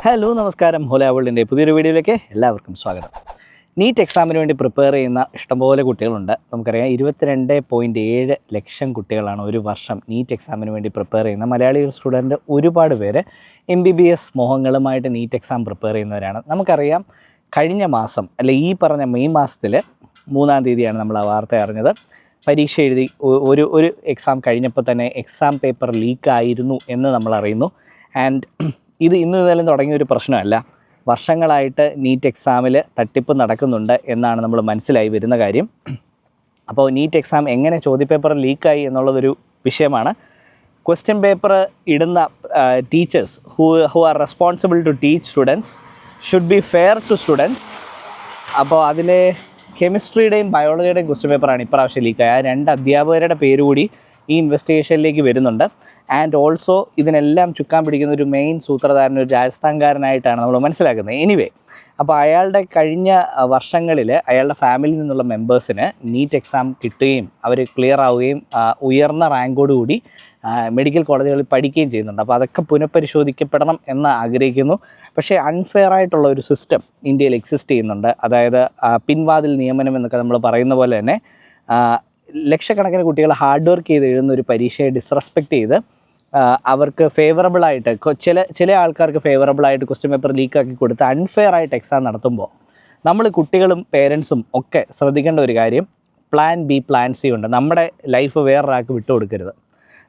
Hello നമസ്കാരം. ഹോല വേൾഡിൻ്റെ പുതിയൊരു വീഡിയോയിലേക്ക് എല്ലാവർക്കും സ്വാഗതം. നീറ്റ് എക്സാമിന് വേണ്ടി പ്രിപ്പയർ ചെയ്യുന്ന ഇഷ്ടംപോലെ കുട്ടികളുണ്ട്. നമുക്കറിയാം 22.7 ലക്ഷം കുട്ടികളാണ് ഒരു വർഷം നീറ്റ് എക്സാമിന് വേണ്ടി പ്രിപ്പയർ ചെയ്യുന്ന മലയാളി സ്റ്റുഡൻറ്റ്. ഒരുപാട് പേര് MBBS മോഹങ്ങളുമായിട്ട് നീറ്റ് എക്സാം പ്രിപ്പയർ ചെയ്യുന്നവരാണ്. നമുക്കറിയാം കഴിഞ്ഞ മാസം ഈ പറഞ്ഞ മെയ് മാസത്തിൽ 3-ാം തീയതിയാണ് നമ്മൾ ആ വാർത്ത അറിഞ്ഞത്. പരീക്ഷ എഴുതി ഒരു എക്സാം കഴിഞ്ഞപ്പോൾ തന്നെ എക്സാം പേപ്പർ ലീക്കായിരുന്നു എന്ന് നമ്മൾ അറിയുന്നു. ആൻഡ് ഇത് ഇന്ന് ഇന്നലെ തുടങ്ങിയ ഒരു പ്രശ്നമല്ല. വർഷങ്ങളായിട്ട് നീറ്റ് എക്സാമിൽ തട്ടിപ്പ് നടക്കുന്നുണ്ട് എന്നാണ് നമ്മൾ മനസ്സിലായി വരുന്ന കാര്യം. അപ്പോൾ നീറ്റ് എക്സാം എങ്ങനെ ചോദ്യപേപ്പർ ലീക്കായി എന്നുള്ളതൊരു വിഷയമാണ്. ക്വസ്റ്റ്യൻ പേപ്പർ ഇടുന്ന teachers who are responsible to teach students should be fair to students. അപ്പോൾ അതിൽ കെമിസ്ട്രിയുടെയും ബയോളജിയുടെയും ക്വസ്റ്റ്യൻ പേപ്പറാണ് ഇപ്രാവശ്യം ലീക്കായി. ആ 2 അധ്യാപകരുടെ പേര് കൂടി ഈ ഇൻവെസ്റ്റിഗേഷനിലേക്ക് വരുന്നുണ്ട്. ആൻഡ് ഓൾസോ ഇതിനെല്ലാം ചുക്കാൻ പിടിക്കുന്ന ഒരു മെയിൻ സൂത്രധാരൻ ഒരു രാജസ്ഥാൻകാരനായിട്ടാണ് നമ്മൾ മനസ്സിലാക്കുന്നത്. എനിവേ, അപ്പോൾ അയാളുടെ കഴിഞ്ഞ വർഷങ്ങളിൽ അയാളുടെ ഫാമിലിയിൽ നിന്നുള്ള മെമ്പേഴ്സിന് നീറ്റ് എക്സാം കിട്ടുകയും അവർ ക്ലിയർ ആവുകയും ഉയർന്ന റാങ്കോടുകൂടി മെഡിക്കൽ കോളേജുകളിൽ പഠിക്കുകയും ചെയ്യുന്നുണ്ട്. അപ്പോൾ അതൊക്കെ പുനഃപരിശോധിക്കപ്പെടണം എന്ന് ആഗ്രഹിക്കുന്നു. പക്ഷേ അൺഫെയർ ആയിട്ടുള്ള ഒരു സിസ്റ്റം ഇന്ത്യയിൽ എക്സിസ്റ്റ് ചെയ്യുന്നുണ്ട്. അതായത് പിൻവാതിൽ നിയമനം എന്നൊക്കെ നമ്മൾ പറയുന്ന പോലെ തന്നെ ലക്ഷക്കണക്കിന് കുട്ടികൾ ഹാർഡ് വർക്ക് ചെയ്ത് എഴുതുന്ന ഒരു പരീക്ഷയെ ഡിസ്റെസ്പെക്റ്റ് ചെയ്ത് അവർക്ക് ഫേവറബിളായിട്ട് ചില ആൾക്കാർക്ക് ഫേവറബിളായിട്ട് ക്വസ്റ്റ്യൻ പേപ്പർ ലീക്കാക്കി കൊടുത്ത് അൺഫെയർ ആയിട്ട് എക്സാം നടത്തുമ്പോൾ നമ്മൾ കുട്ടികളും പേരൻസും ഒക്കെ ശ്രദ്ധിക്കേണ്ട ഒരു കാര്യം, പ്ലാൻ ബി പ്ലാൻ സി ഉണ്ട്. നമ്മുടെ ലൈഫ് വേറൊരാൾക്ക് വിട്ടുകൊടുക്കരുത്.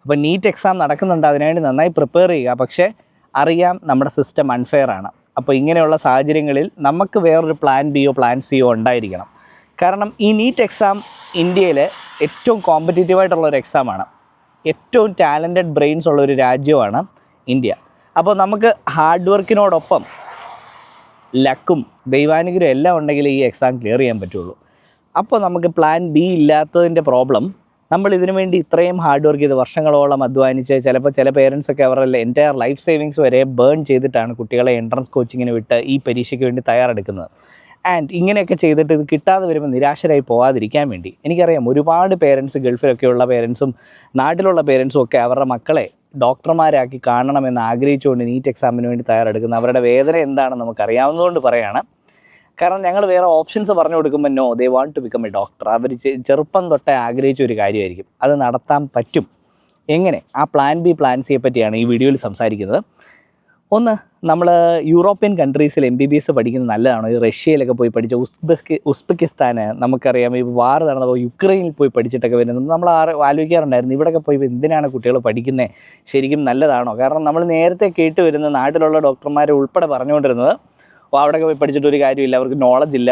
അപ്പോൾ നീറ്റ് എക്സാം നടക്കുന്നുണ്ട്, അതിനുവേണ്ടി നന്നായി പ്രിപ്പയർ ചെയ്യുക. പക്ഷേ അറിയാം നമ്മുടെ സിസ്റ്റം അൺഫെയർ ആണ്. അപ്പോൾ ഇങ്ങനെയുള്ള സാഹചര്യങ്ങളിൽ നമുക്ക് വേറൊരു പ്ലാൻ ബിയോ പ്ലാൻ സിയോ ഉണ്ടായിരിക്കണം. കാരണം ഈ നീറ്റ് എക്സാം ഇന്ത്യയിൽ ഏറ്റവും കോമ്പറ്റീറ്റീവായിട്ടുള്ളൊരു എക്സാമാണ്. ഏറ്റവും ടാലൻറ്റഡ് ബ്രെയിൻസ് ഉള്ളൊരു രാജ്യമാണ് ഇന്ത്യ. അപ്പോൾ നമുക്ക് ഹാർഡ് വർക്കിനോടൊപ്പം ലക്കും ദൈവാനുഗ്രഹം എല്ലാം ഉണ്ടെങ്കിൽ ഈ എക്സാം ക്ലിയർ ചെയ്യാൻ പറ്റുള്ളൂ. അപ്പോൾ നമുക്ക് പ്ലാൻ ബി ഇല്ലാത്തതിൻ്റെ പ്രോബ്ലം, നമ്മൾ ഇതിനു വേണ്ടി ഇത്രയും ഹാർഡ് വർക്ക് ചെയ്ത് വർഷങ്ങളോളം അധ്വാനിച്ച് ചിലപ്പോൾ ചില പേരൻസൊക്കെ അവരുടെ എൻ്റയർ ലൈഫ് സേവിങ്സ് വരെ ബേൺ ചെയ്തിട്ടാണ് കുട്ടികളെ എൻട്രൻസ് കോച്ചിങ്ങിന് വിട്ട് ഈ പരീക്ഷയ്ക്ക് വേണ്ടി തയ്യാറെടുക്കുന്നത്. ആൻഡ് ഇങ്ങനെയൊക്കെ ചെയ്തിട്ട് ഇത് കിട്ടാതെ വരുമ്പോൾ നിരാശരായി പോകാതിരിക്കാൻ വേണ്ടി, എനിക്കറിയാം ഒരുപാട് പേരൻസ്, ഗൾഫിലൊക്കെയുള്ള പേരൻസും നാട്ടിലുള്ള പേരൻസും ഒക്കെ അവരുടെ മക്കളെ ഡോക്ടർമാരാക്കി കാണണമെന്ന് ആഗ്രഹിച്ചുകൊണ്ട് നീറ്റ് എക്സാമിന് വേണ്ടി തയ്യാറെടുക്കുന്ന അവരുടെ വേദന എന്താണെന്ന് നമുക്കറിയാവുന്നതുകൊണ്ട് പറയുകയാണ്. കാരണം ഞങ്ങൾ വേറെ ഓപ്ഷൻസ് പറഞ്ഞു കൊടുക്കുമ്പോൾ no, they want to become a doctor. അവർ ചെറുപ്പം തൊട്ടേ ആഗ്രഹിച്ച ഒരു കാര്യമായിരിക്കും. അത് നടത്താൻ പറ്റും. എങ്ങനെ? ആ പ്ലാൻ ബി പ്ലാൻ സിയെ പറ്റിയാണ് ഈ വീഡിയോയിൽ സംസാരിക്കുന്നത്. ഒന്ന്, നമ്മൾ യൂറോപ്യൻ കൺട്രീസിൽ MBBS പഠിക്കുന്നത് നല്ലതാണ്. ഈ റഷ്യയിലൊക്കെ പോയി പഠിച്ച ഉസ്ബെക്കിസ്ഥാന്, നമുക്കറിയാം ഈ വാർ നടന്നപ്പോൾ യുക്രൈനിൽ പോയി പഠിച്ചിട്ടൊക്കെ വരുന്നത് നമ്മൾ ആലോചിക്കാറുണ്ടായിരുന്നു, ഇവിടെയൊക്കെ പോയി എന്തിനാണ് കുട്ടികൾ പഠിക്കുന്നത്, ശരിക്കും നല്ലതാണോ? കാരണം നമ്മൾ നേരത്തെ കേട്ട് വരുന്ന നാട്ടിലുള്ള ഡോക്ടർമാരെ ഉൾപ്പെടെ പറഞ്ഞുകൊണ്ടിരുന്നത് അവിടെയൊക്കെ പോയി പഠിച്ചിട്ട് ഒരു കാര്യമില്ല, അവർക്ക് നോളജ് ഇല്ല.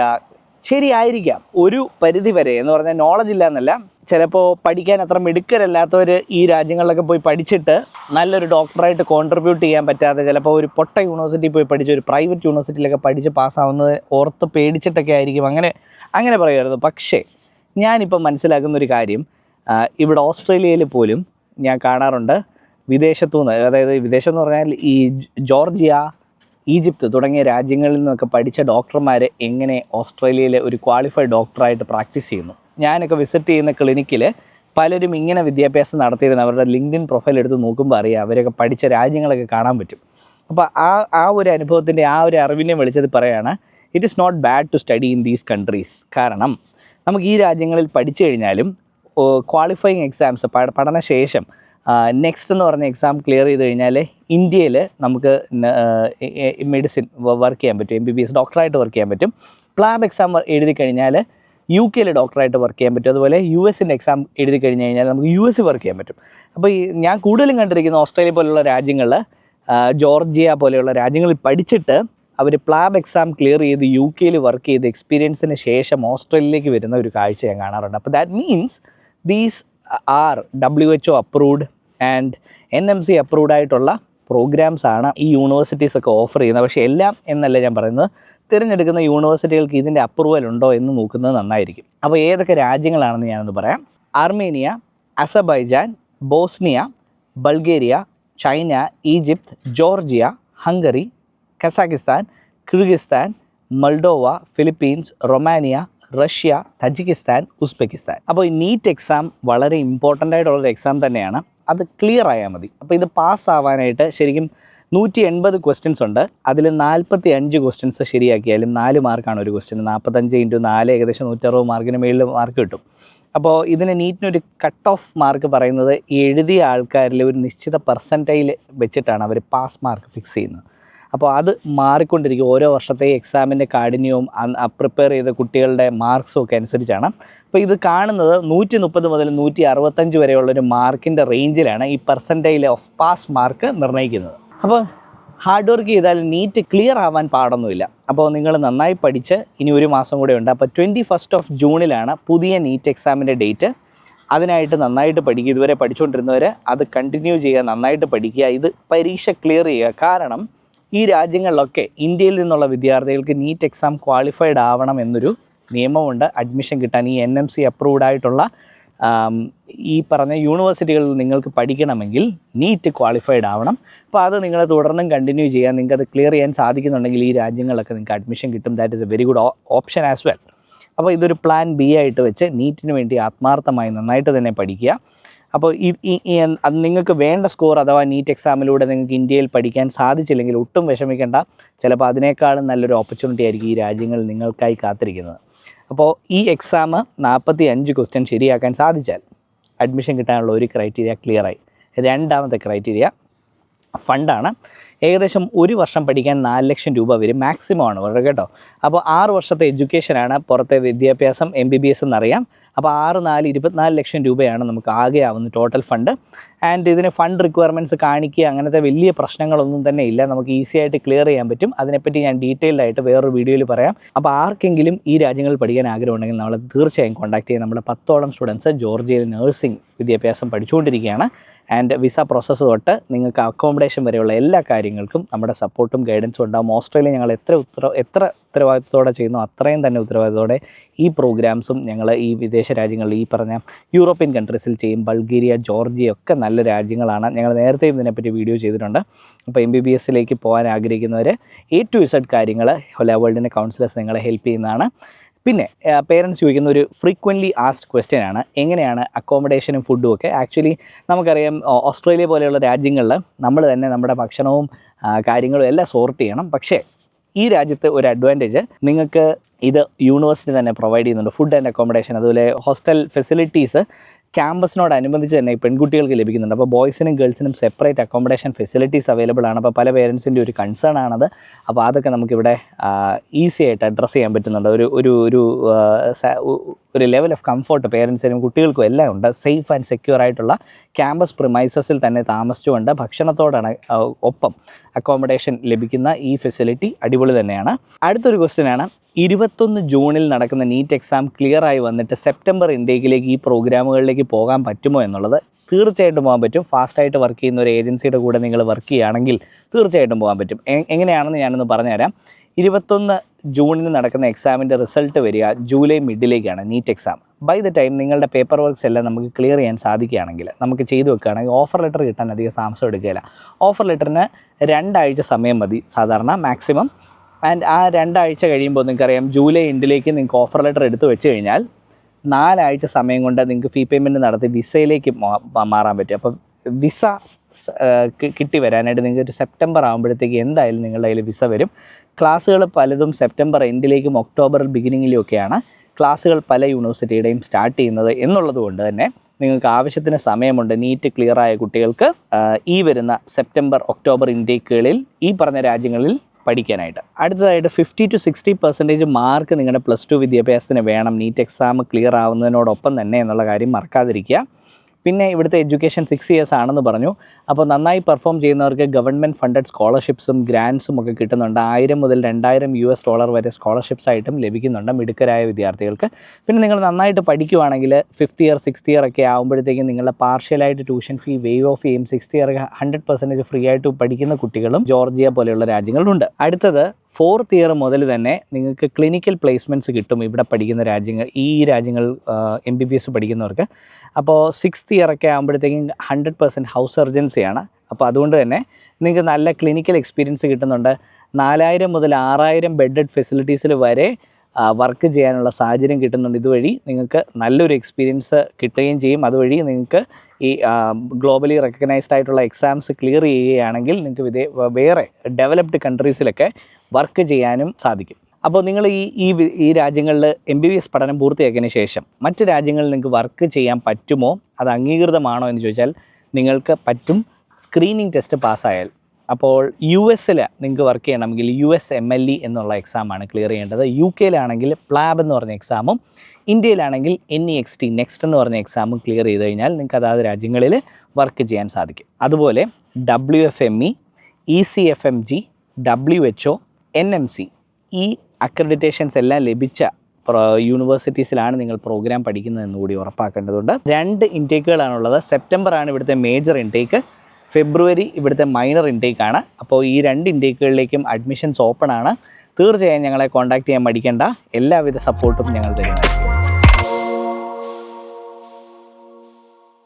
ശരിയായിരിക്കാം ഒരു പരിധി വരെ, എന്ന് പറഞ്ഞാൽ നോളജ് ഇല്ല എന്നല്ല, ചിലപ്പോൾ പഠിക്കാൻ അത്ര മിടുക്കരല്ലാത്തവർ ഈ രാജ്യങ്ങളിലൊക്കെ പോയി പഠിച്ചിട്ട് നല്ലൊരു ഡോക്ടറായിട്ട് കോൺട്രിബ്യൂട്ട് ചെയ്യാൻ പറ്റാതെ ചിലപ്പോൾ ഒരു പൊട്ട യൂണിവേഴ്സിറ്റിയിൽ പോയി പഠിച്ച് ഒരു പ്രൈവറ്റ് യൂണിവേഴ്സിറ്റിയിലൊക്കെ പഠിച്ച് പാസ്സാവുന്നത് ഓർത്ത് പേടിച്ചിട്ടൊക്കെ ആയിരിക്കും അങ്ങനെ പറയുമായിരുന്നു. പക്ഷേ ഞാനിപ്പോൾ മനസ്സിലാക്കുന്നൊരു കാര്യം, ഇവിടെ ഓസ്ട്രേലിയയിൽ പോലും ഞാൻ കാണാറുണ്ട് വിദേശത്തുനിന്ന്, അതായത് വിദേശം എന്ന് പറഞ്ഞാൽ ഈ ജോർജിയ, ഈജിപ്ത് തുടങ്ങിയ രാജ്യങ്ങളിൽ നിന്നൊക്കെ പഠിച്ച ഡോക്ടർമാർ എങ്ങനെ ഓസ്ട്രേലിയയിലെ ഒരു ക്വാളിഫൈഡ് ഡോക്ടറായിട്ട് പ്രാക്ടീസ് ചെയ്യുന്നു. ഞാനൊക്കെ വിസിറ്റ് ചെയ്യുന്ന ക്ലിനിക്കിൽ പലരും ഇങ്ങനെ വിദ്യാഭ്യാസം നടത്തിയിരുന്ന അവരുടെ ലിങ്ക്ഡിൻ പ്രൊഫൈൽ എടുത്ത് നോക്കുമ്പോൾ അറിയാം അവരൊക്കെ പഠിച്ച രാജ്യങ്ങളൊക്കെ കാണാൻ പറ്റും. അപ്പോൾ ആ ഒരു അനുഭവത്തിൻ്റെ ആ ഒരു അറിവിനെ വിളിച്ചത് പറയുകയാണ്, it is not bad to study in these countries. കാരണം നമുക്ക് ഈ രാജ്യങ്ങളിൽ പഠിച്ചു കഴിഞ്ഞാലും ക്വാളിഫയിങ് എക്സാംസ് പഠനശേഷം നെക്സ്റ്റ് എന്ന് പറഞ്ഞ എക്സാം ക്ലിയർ ചെയ്ത് കഴിഞ്ഞാൽ ഇന്ത്യയിൽ നമുക്ക് മെഡിസിൻ വർക്ക് ചെയ്യാൻ പറ്റും, MBBS ഡോക്ടറായിട്ട് വർക്ക് ചെയ്യാൻ പറ്റും. പ്ലാബ് എക്സാം എഴുതി കഴിഞ്ഞാൽ UK ഡോക്ടറായിട്ട് വർക്ക് ചെയ്യാൻ പറ്റും. അതുപോലെ US എക്സാം എഴുതി കഴിഞ്ഞ് കഴിഞ്ഞാൽ നമുക്ക് US വർക്ക് ചെയ്യാൻ പറ്റും. അപ്പോൾ ഞാൻ കൂടുതലും കണ്ടിരിക്കുന്ന ഓസ്ട്രേലിയ പോലെയുള്ള രാജ്യങ്ങളിൽ, ജോർജിയ പോലെയുള്ള രാജ്യങ്ങളിൽ പഠിച്ചിട്ട് അവർ പ്ലാബ് എക്സാം ക്ലിയർ ചെയ്ത് UK വർക്ക് ചെയ്ത് എക്സ്പീരിയൻസിന് ശേഷം ഓസ്ട്രേലിയയിലേക്ക് വരുന്ന ഒരു കാഴ്ച ഞാൻ കാണാറുണ്ട്. അപ്പോൾ that means these are WHO approved and NMC approved ആയിട്ടുള്ള പ്രോഗ്രാംസ് ആണ് ഈ യൂണിവേഴ്സിറ്റീസൊക്കെ ഓഫർ ചെയ്യുന്നത്. പക്ഷേ എല്ലാം എന്നല്ല ഞാൻ പറയുന്നത്, തിരഞ്ഞെടുക്കുന്ന യൂണിവേഴ്സിറ്റികൾക്ക് ഇതിൻ്റെ അപ്രൂവൽ ഉണ്ടോ എന്ന് നോക്കുന്നത് നന്നായിരിക്കും. അപ്പോൾ ഏതൊക്കെ രാജ്യങ്ങളാണെന്ന് ഞാനൊന്ന് പറയാം. Armenia, Azerbaijan, Bosnia, Bulgaria, China, Egypt, Georgia, Hungary, Kazakhstan, Kyrgyzstan, Moldova, Philippines, Romania, Russia, Tajikistan, Uzbekistan. അപ്പോൾ ഈ നീറ്റ് എക്സാം വളരെ ഇമ്പോർട്ടൻ്റ് ആയിട്ടുള്ളൊരു എക്സാം തന്നെയാണ്. അത് ക്ലിയർ ആയാൽ മതി. അപ്പോൾ ഇത് പാസ്സാവാനായിട്ട് ശരിക്കും 180 ക്വസ്റ്റ്യൻസ് ഉണ്ട്. അതിൽ 45 ക്വസ്റ്റ്യൻസ് ശരിയാക്കിയാലും 4 മാർക്കാണ് ഒരു ക്വസ്റ്റ്യൻ. 45 × 4 ഏകദേശം 160 മാർക്കിന് മേളിൽ മാർക്ക് കിട്ടും. അപ്പോൾ ഇതിന് നീറ്റിനൊരു കട്ട് ഓഫ് മാർക്ക് പറയുന്നത് എഴുതിയ ആൾക്കാരിൽ ഒരു നിശ്ചിത പെർസെൻറ്റൈൽ വെച്ചിട്ടാണ് അവർ പാസ് മാർക്ക് ഫിക്സ് ചെയ്യുന്നത്. അപ്പോൾ അത് മാറിക്കൊണ്ടിരിക്കും. ഓരോ വർഷത്തെ എക്സാമിൻ്റെ കാഠിന്യവും പ്രിപ്പയർ ചെയ്ത കുട്ടികളുടെ മാർക്സും ഒക്കെ അനുസരിച്ചാണ്. അപ്പോൾ ഇത് കാണുന്നത് 130 മുതൽ 165 വരെയുള്ളൊരു മാർക്കിൻ്റെ റേഞ്ചിലാണ് ഈ പെർസെൻറ്റൈൽ ഓഫ് പാസ് മാർക്ക് നിർണ്ണയിക്കുന്നത്. അപ്പോൾ ഹാർഡ് വർക്ക് ചെയ്താൽ നീറ്റ് ക്ലിയർ ആവാൻ പാടൊന്നുമില്ല. അപ്പോൾ നിങ്ങൾ നന്നായി പഠിച്ച് ഇനി ഒരു മാസം കൂടെ ഉണ്ട്. അപ്പോൾ 21 ജൂണിലാണ് പുതിയ നീറ്റ് എക്സാമിൻ്റെ ഡേറ്റ്. അതിനായിട്ട് നന്നായിട്ട് പഠിക്കുക. ഇതുവരെ പഠിച്ചുകൊണ്ടിരുന്നവർ അത് കണ്ടിന്യൂ ചെയ്യുക, നന്നായിട്ട് പഠിക്കുക. ഇത് പരീക്ഷ ക്ലിയർ ചെയ്യുക. കാരണം ഈ രാജ്യങ്ങളിലൊക്കെ ഇന്ത്യയിൽ നിന്നുള്ള വിദ്യാർത്ഥികൾക്ക് നീറ്റ് എക്സാം ക്വാളിഫൈഡ് ആവണം എന്നൊരു നിയമമുണ്ട്. അഡ്മിഷൻ കിട്ടാൻ ഈ NMC അപ്രൂവ്ഡ് ആയിട്ടുള്ള ഈ പറഞ്ഞ യൂണിവേഴ്സിറ്റികളിൽ നിങ്ങൾക്ക് പഠിക്കണമെങ്കിൽ നീറ്റ് ക്വാളിഫൈഡ് ആവണം. അപ്പോൾ അത് നിങ്ങൾ തുടർന്നും കണ്ടിന്യൂ ചെയ്യാൻ, നിങ്ങൾക്ക് അത് ക്ലിയർ ചെയ്യാൻ സാധിക്കുന്നുണ്ടെങ്കിൽ ഈ രാജ്യങ്ങളിലൊക്കെ നിങ്ങൾക്ക് അഡ്മിഷൻ കിട്ടും. That is A very good option as well. അപ്പോൾ ഇതൊരു പ്ലാൻ B ആയിട്ട് വെച്ച് നീറ്റിന് വേണ്ടി ആത്മാർത്ഥമായി നന്നായിട്ട് തന്നെ പഠിക്കുക. അപ്പോൾ അത് നിങ്ങൾക്ക് വേണ്ട സ്കോർ അഥവാ നീറ്റ് എക്സാമിലൂടെ നിങ്ങൾക്ക് ഇന്ത്യയിൽ പഠിക്കാൻ സാധിച്ചില്ലെങ്കിൽ ഒട്ടും വിഷമിക്കേണ്ട. ചിലപ്പോൾ അതിനേക്കാളും നല്ലൊരു ഓപ്പർച്യൂണിറ്റി ആയിരിക്കും ഈ രാജ്യങ്ങൾ നിങ്ങൾക്കായി കാത്തിരിക്കുന്നത്. അപ്പോൾ ഈ എക്സാം 45 ക്വസ്റ്റ്യൻ ശരിയാക്കാൻ സാധിച്ചാൽ അഡ്മിഷൻ കിട്ടാനുള്ള ഒരു ക്രൈറ്റീരിയ ക്ലിയറായി. രണ്ടാമത്തെ ക്രൈറ്റീരിയ ഫണ്ടാണ്. ഏകദേശം ഒരു വർഷം പഠിക്കാൻ 4 ലക്ഷം രൂപ വരും, മാക്സിമം ആണ് വളരെ കേട്ടോ. അപ്പോൾ 6 വർഷത്തെ എഡ്യൂക്കേഷനാണ് പുറത്തെ വിദ്യാഭ്യാസം, MBBS എന്നറിയാം. അപ്പോൾ 6 4 24 ലക്ഷം രൂപയാണ് നമുക്ക് ആകെ ആവുന്ന ടോട്ടൽ ഫണ്ട്. ആൻഡ് ഇതിന് ഫണ്ട് റിക്വയർമെൻറ്റ്സ് കാണിക്കുക അങ്ങനത്തെ വലിയ പ്രശ്നങ്ങളൊന്നും തന്നെ ഇല്ല. നമുക്ക് ഈസി ആയിട്ട് ക്ലിയർ ചെയ്യാൻ പറ്റും. അതിനെപ്പറ്റി ഞാൻ ഡീറ്റെയിൽഡ് ആയിട്ട് വേറൊരു വീഡിയോയിൽ പറയാം. അപ്പോൾ ആർക്കെങ്കിലും ഈ രാജ്യങ്ങളിൽ പഠിക്കാൻ ആഗ്രഹമുണ്ടെങ്കിൽ നമ്മൾ തീർച്ചയായും കോൺടാക്ട് ചെയ്യും. നമ്മുടെ 10ഓളം സ്റ്റുഡൻസ് ജോർജിയയിൽ നഴ്സിംഗ് വിദ്യാഭ്യാസം പഠിച്ചുകൊണ്ടിരിക്കുകയാണ്. ആൻഡ് വിസ പ്രോസസ്സ് തൊട്ട് നിങ്ങൾക്ക് അക്കോമഡേഷൻ വരെയുള്ള എല്ലാ കാര്യങ്ങൾക്കും നമ്മുടെ സപ്പോർട്ടും ഗൈഡൻസും ഉണ്ടാകും. ഓസ്ട്രേലിയ ഞങ്ങൾ എത്ര ഉത്തരവാദിത്തത്തോടെ ചെയ്യുന്നു അത്രയും തന്നെ ഉത്തരവാദിത്തത്തോടെ ഈ പ്രോഗ്രാംസും ഞങ്ങൾ ഈ വിദേശ രാജ്യങ്ങളിൽ ഈ പറഞ്ഞ യൂറോപ്യൻ കൺട്രീസിൽ ചെയ്യും. ബൾഗേറിയ, ജോർജിയ ഒക്കെ നല്ല രാജ്യങ്ങളാണ്. ഞങ്ങൾ നേരത്തെയും ഇതിനെപ്പറ്റി വീഡിയോ ചെയ്തിട്ടുണ്ട്. അപ്പോൾ MBBSലേക്ക് പോകാൻ ആഗ്രഹിക്കുന്നവർ A to Z കാര്യങ്ങൾ ഹൊല വേൾഡിൻ്റെ കൗൺസിലേഴ്സ് നിങ്ങളെ ഹെൽപ്പ് ചെയ്യുന്നതാണ്. പിന്നെ പേരൻസ് ചോദിക്കുന്ന ഒരു ഫ്രീക്വൻ്റ്ലി ആസ്ക്ഡ് ക്വസ്റ്റ്യൻ ആണ്, എങ്ങനെയാണ് അക്കോമഡേഷനും ഫുഡും ഒക്കെ. ആക്ച്വലി നമുക്കറിയാം ഓസ്ട്രേലിയ പോലെയുള്ള രാജ്യങ്ങളിൽ നമ്മൾ തന്നെ നമ്മുടെ ഭക്ഷണവും കാര്യങ്ങളും എല്ലാം സോർട്ട് ചെയ്യണം. പക്ഷേ ഈ രാജ്യത്ത് ഒരു അഡ്വാൻറ്റേജ്, നിങ്ങൾക്ക് ഇത് യൂണിവേഴ്സിറ്റി തന്നെ പ്രൊവൈഡ് ചെയ്യുന്നുണ്ട്. ഫുഡ് ആൻഡ് അക്കോമഡേഷൻ, അതുപോലെ ഹോസ്റ്റൽ ഫെസിലിറ്റീസ് ക്യാമ്പസിനോടനുബന്ധിച്ച് തന്നെ പെൺകുട്ടികൾക്ക് ലഭിക്കുന്നുണ്ട്. അപ്പോൾ ബോയ്സിനും ഗേൾസിനും സെപ്പറേറ്റ് അക്കോമഡേഷൻ ഫെസിലിറ്റീസ് അവൈലബിൾ ആണ്. അപ്പോൾ പല പേരൻസിൻ്റെ ഒരു കൺസേൺ ആണത്. അപ്പോൾ അതൊക്കെ നമുക്കിവിടെ ഈസി ആയിട്ട് അഡ്രസ്സ് ചെയ്യാൻ പറ്റുന്നുണ്ട്. ഒരു ലെവൽ ഓഫ് കംഫർട്ട് പേരൻസിനും കുട്ടികൾക്കും എല്ലാം ഉണ്ട്. സേഫ് ആൻഡ് സെക്യൂർ ആയിട്ടുള്ള ക്യാമ്പസ് പ്രിമൈസസിൽ തന്നെ താമസിച്ചുകൊണ്ട് ഭക്ഷണത്തോടാണ് ഒപ്പം അക്കോമഡേഷൻ ലഭിക്കുന്ന ഈ ഫെസിലിറ്റി അടിപൊളി തന്നെയാണ്. അടുത്തൊരു ക്വസ്റ്റ്യനാണ്, 21 ജൂണിൽ നടക്കുന്ന നീറ്റ് എക്സാം ക്ലിയർ ആയി വന്നിട്ട് സെപ്റ്റംബർ ഇൻടേക്കിലേക്ക് ഈ പ്രോഗ്രാമുകളിലേക്ക് പോകാൻ പറ്റുമോ എന്നുള്ളത്. തീർച്ചയായിട്ടും പോകാൻ പറ്റും. ഫാസ്റ്റായിട്ട് വർക്ക് ചെയ്യുന്ന ഒരു ഏജൻസിയുടെ കൂടെ നിങ്ങൾ വർക്ക് ചെയ്യുകയാണെങ്കിൽ തീർച്ചയായിട്ടും പോകാൻ പറ്റും. എങ്ങനെയാണെന്ന് ഞാനൊന്ന് പറഞ്ഞുതരാം. 21 ജൂണിന് നടക്കുന്ന എക്സാമിൻ്റെ റിസൾട്ട് വരിക ജൂലൈ മിഡിലേക്കാണ് NEET exam. By the time നിങ്ങളുടെ പേപ്പർ വർക്ക്സ് എല്ലാം നമുക്ക് ക്ലിയർ ചെയ്യാൻ സാധിക്കുകയാണെങ്കിൽ, നമുക്ക് ചെയ്തു വെക്കുകയാണെങ്കിൽ ഓഫർ ലെറ്റർ കിട്ടാൻ അധികം താമസം എടുക്കുകയില്ല. ഓഫർ ലെറ്ററിന് 2 ആഴ്ച സമയം മതി സാധാരണ മാക്സിമം. ആൻഡ് ആ 2 ആഴ്ച കഴിയുമ്പോൾ നിങ്ങൾക്കറിയാം ജൂലൈ എൻഡിലേക്ക് നിങ്ങൾക്ക് ഓഫർ ലെറ്റർ എടുത്ത് വെച്ച് കഴിഞ്ഞാൽ 4 ആഴ്ച സമയം കൊണ്ട് നിങ്ങൾക്ക് ഫീ പേയ്മെൻറ്റ് നടത്തി വിസയിലേക്ക് മാറാൻ പറ്റും. അപ്പം വിസ കിട്ടി വരാനായിട്ട് നിങ്ങൾക്ക് ഒരു സെപ്റ്റംബർ ആകുമ്പോഴത്തേക്ക് എന്തായാലും നിങ്ങളുടെ കയ്യിൽ വിസ വരും. ക്ലാസ്സുകൾ പലതും സെപ്റ്റംബർ എൻഡിലേക്കും ഒക്ടോബർ ബിഗിനിങ്ങിലും ഒക്കെയാണ് ക്ലാസ്സുകൾ പല യൂണിവേഴ്സിറ്റിയുടെയും സ്റ്റാർട്ട് ചെയ്യുന്നത് എന്നുള്ളത് കൊണ്ട് തന്നെ നിങ്ങൾക്ക് ആവശ്യത്തിന് സമയമുണ്ട്. നീറ്റ് ക്ലിയർ ആയ കുട്ടികൾക്ക് ഈ വരുന്ന സെപ്റ്റംബർ ഒക്ടോബർ ഇൻടേക്കുകളിൽ ഈ പറഞ്ഞ രാജ്യങ്ങളിൽ പഠിക്കാനായിട്ട്. അടുത്തതായിട്ട് 50 to 60% മാർക്ക് നിങ്ങളുടെ +2 വിദ്യാഭ്യാസത്തിന് വേണം നീറ്റ് എക്സാം ക്ലിയർ ആവുന്നതിനോടൊപ്പം തന്നെ എന്നുള്ള കാര്യം മറക്കാതിരിക്കുക. പിന്നെ ഇവിടുത്തെ എഡ്യൂക്കേഷൻ 6 years ആണെന്ന് പറഞ്ഞു. അപ്പോൾ നന്നായി പെർഫോം ചെയ്യുന്നവർക്ക് ഗവൺമെൻറ് ഫണ്ടഡ് സ്കോളർഷിപ്സും ഗ്രാൻസും ഒക്കെ കിട്ടുന്നുണ്ട്. 1000 മുതൽ $2000 വരെ സ്കോളർഷിപ്സ് ആയിട്ടും ലഭിക്കുന്നുണ്ട് മിടുക്കരായ വിദ്യാർത്ഥികൾക്ക്. പിന്നെ നിങ്ങൾ നന്നായിട്ട് പഠിക്കുവാണെങ്കിൽ 5th year 6th year ഒക്കെ ആകുമ്പോഴത്തേക്കും നിങ്ങളുടെ പാർഷ്യലായിട്ട് ട്യൂഷൻ ഫീ വേവ് ഓഫ് ചെയ്യും. 6th year 100% ഫ്രീ ആയിട്ട് പഠിക്കുന്ന കുട്ടികളും ജോർജിയ പോലെയുള്ള രാജ്യങ്ങളിലുണ്ട്. അടുത്തത് 4th year മുതൽ തന്നെ നിങ്ങൾക്ക് ക്ലിനിക്കൽ പ്ലേസ്മെൻറ്റ്സ് കിട്ടും ഇവിടെ പഠിക്കുന്ന ഈ രാജ്യങ്ങൾ MBBS പഠിക്കുന്നവർക്ക്. അപ്പോൾ 6th year ഒക്കെ ആകുമ്പോഴത്തേക്കും 100% ഹൗസ് സർജൻസിയാണ്. അപ്പോൾ അതുകൊണ്ട് തന്നെ നിങ്ങൾക്ക് നല്ല ക്ലിനിക്കൽ എക്സ്പീരിയൻസ് കിട്ടുന്നുണ്ട്. 4000 മുതൽ 6000 ബെഡഡ് ഫെസിലിറ്റീസിൽ വരെ വർക്ക് ചെയ്യാനുള്ള സാഹചര്യം കിട്ടുന്നുണ്ട്. ഇതുവഴി നിങ്ങൾക്ക് നല്ലൊരു എക്സ്പീരിയൻസ് കിട്ടുകയും ചെയ്യും. അതുവഴി നിങ്ങൾക്ക് ഈ ഗ്ലോബലി റെക്കഗ്നൈസ്ഡ് ആയിട്ടുള്ള എക്സാംസ് ക്ലിയർ ചെയ്യുകയാണെങ്കിൽ നിങ്ങൾക്ക് വേറെ ഡെവലപ്ഡ് കൺട്രീസിലൊക്കെ വർക്ക് ചെയ്യാനും സാധിക്കും. അപ്പോൾ നിങ്ങൾ ഈ രാജ്യങ്ങളിൽ MBBS പഠനം പൂർത്തിയാക്കിയതിന് ശേഷം മറ്റ് രാജ്യങ്ങളിൽ നിങ്ങൾക്ക് വർക്ക് ചെയ്യാൻ പറ്റുമോ, അത് അംഗീകൃതമാണോ എന്ന് ചോദിച്ചാൽ നിങ്ങൾക്ക് പറ്റും, സ്ക്രീനിങ് ടെസ്റ്റ് പാസ്സായാൽ. അപ്പോൾ US നിങ്ങൾക്ക് വർക്ക് ചെയ്യണമെങ്കിൽ US MLE എന്നുള്ള എക്സാമാണ് ക്ലിയർ ചെയ്യേണ്ടത്. UK പ്ലാബ് എന്ന് പറഞ്ഞ എക്സാമും ഇന്ത്യയിലാണെങ്കിൽ NEXT നെക്സ്റ്റ് എന്ന് പറഞ്ഞ എക്സാമും ക്ലിയർ ചെയ്ത് കഴിഞ്ഞാൽ നിങ്ങൾക്ക് അതാത് രാജ്യങ്ങളിൽ വർക്ക് ചെയ്യാൻ സാധിക്കും. അതുപോലെ WFME, ECFMG, WHO, NMC ഈ അക്രഡിറ്റേഷൻസ് എല്ലാം ലഭിച്ച യൂണിവേഴ്സിറ്റീസിലാണ് നിങ്ങൾ പ്രോഗ്രാം പഠിക്കുന്നതെന്ന് കൂടി ഉറപ്പാക്കേണ്ടതുണ്ട്. 2 ഇൻടേക്കുകളാണുള്ളത്. സെപ്റ്റംബറാണ് ഇവിടുത്തെ മേജർ ഇൻടേക്ക്, ഫെബ്രുവരി ഇവിടുത്തെ മൈനർ ഇൻടേക്കാണ്. അപ്പോൾ ഈ 2 ഇൻടേക്കുകളിലേക്കും അഡ്മിഷൻസ് ഓപ്പൺ ആണ്. തീർച്ചയായും ഞങ്ങളെ കോൺടാക്ട് ചെയ്യാൻ മടിക്കേണ്ട, എല്ലാവിധ സപ്പോർട്ടും ഞങ്ങൾ തരുന്നു.